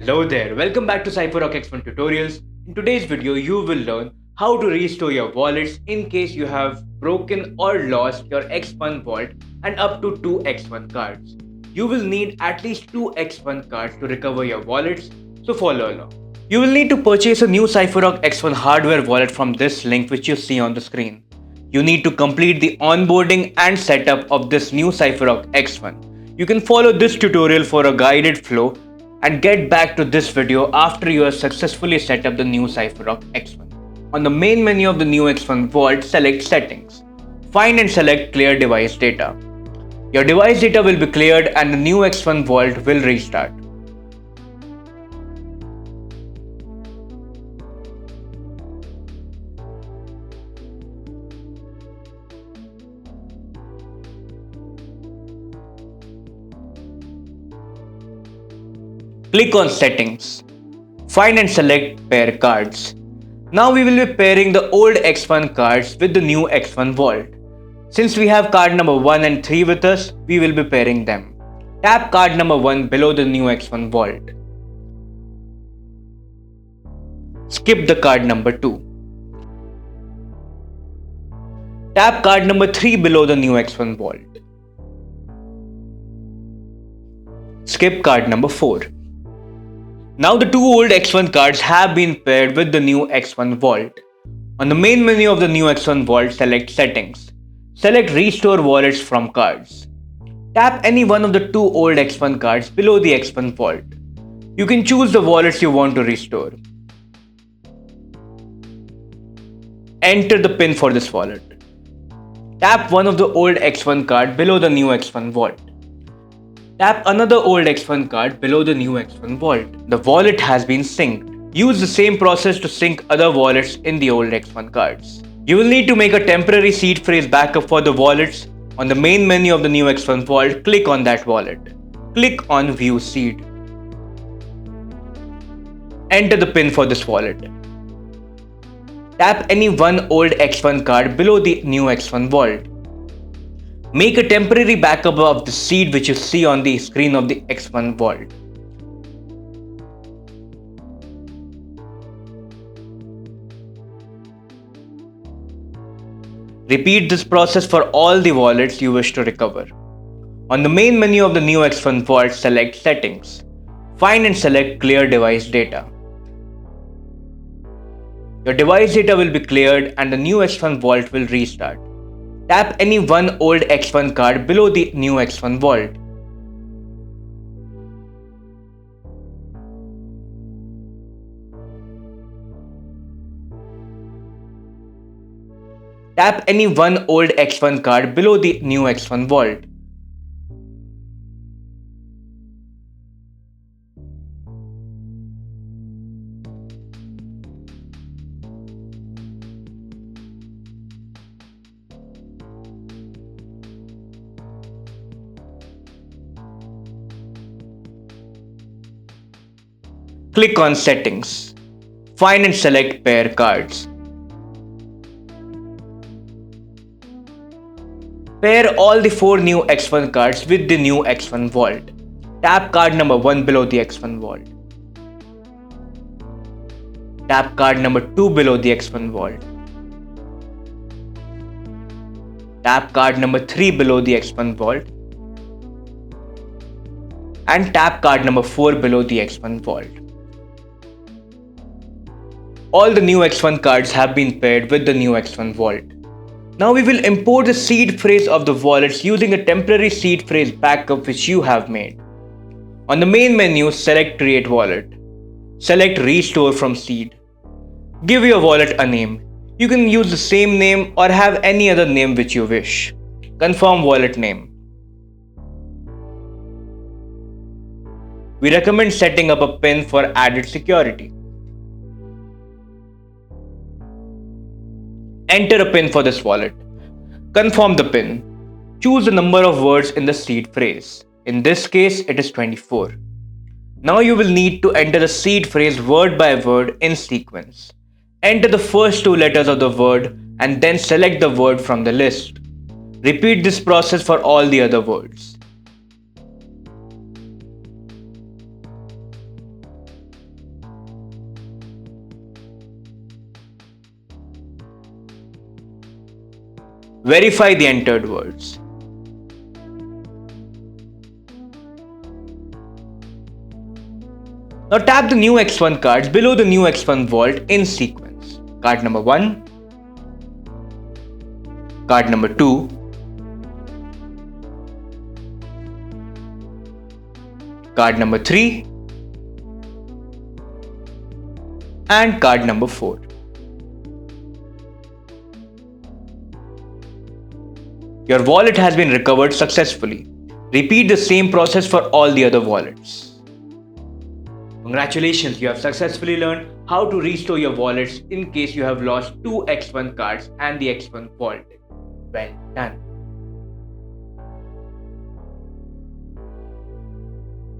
Hello there, welcome back to Cypherock X1 Tutorials. In today's video, you will learn how to restore your wallets in case you have broken or lost your X1 vault and up to 2 X1 cards. You will need at least 2 X1 cards to recover your wallets, so follow along. You will need to purchase a new Cypherock X1 hardware wallet from this link which you see on the screen. You need to complete the onboarding and setup of this new Cypherock X1. You can follow this tutorial for a guided flow and get back to this video after you have successfully set up the new Cypherock X1. On the main menu of the new X1 Vault, select Settings. Find and select Clear Device Data. Your device data will be cleared and the new X1 Vault will restart. Click on Settings. Find and select Pair Cards. Now we will be pairing the old X1 cards with the new X1 Vault. Since we have card number 1 and 3 with us, we will be pairing them. Tap card number 1 below the new X1 Vault. Skip the card number 2. Tap card number 3 below the new X1 Vault. Skip card number 4. Now the two old X1 cards have been paired with the new X1 Vault. On the main menu of the new X1 Vault, select Settings. Select Restore Wallets from Cards. Tap any one of the two old X1 cards below the X1 Vault. You can choose the wallets you want to restore. Enter the PIN for this wallet. Tap one of the old X1 card below the new X1 Vault. Tap another old X1 card below the new X1 Vault. The wallet has been synced. Use the same process to sync other wallets in the old X1 cards. You will need to make a temporary seed phrase backup for the wallets. On the main menu of the new X1 Vault, click on that wallet. Click on View Seed. Enter the PIN for this wallet. Tap any one old X1 card below the new X1 Vault. Make a temporary backup of the seed which you see on the screen of the X1 Vault. Repeat this process for all the wallets you wish to recover. On the main menu of the new X1 Vault, select Settings. Find and select Clear Device Data. Your device data will be cleared and the new X1 Vault will restart. Tap any one old X1 card below the new X1 Vault. Tap any one old X1 card below the new X1 Vault. Click on Settings. Find and select Pair Cards. Pair all the 4 new X1 cards with the new X1 Vault. Tap card number 1 below the X1 Vault. Tap card number 2 below the X1 Vault. Tap card number 3 below the X1 Vault. And tap card number 4 below the X1 Vault. All the new X1 cards have been paired with the new X1 Vault. Now we will import the seed phrase of the wallets using a temporary seed phrase backup which you have made. On the main menu, select Create Wallet. Select Restore from Seed. Give your wallet a name. You can use the same name or have any other name which you wish. Confirm wallet name. We recommend setting up a PIN for added security. Enter a PIN for this wallet. Confirm the PIN. Choose the number of words in the seed phrase. In this case, it is 24. Now you will need to enter the seed phrase word by word in sequence. Enter the first 2 letters of the word and then select the word from the list. Repeat this process for all the other words. Verify the entered words. Now tap the new X1 cards below the new X1 vault in sequence. Card number 1, card number 2, card number 3, and card number 4. Your wallet has been recovered successfully. Repeat the same process for all the other wallets. Congratulations, you have successfully learned how to restore your wallets in case you have lost two X1 cards and the X1 vault. Well done.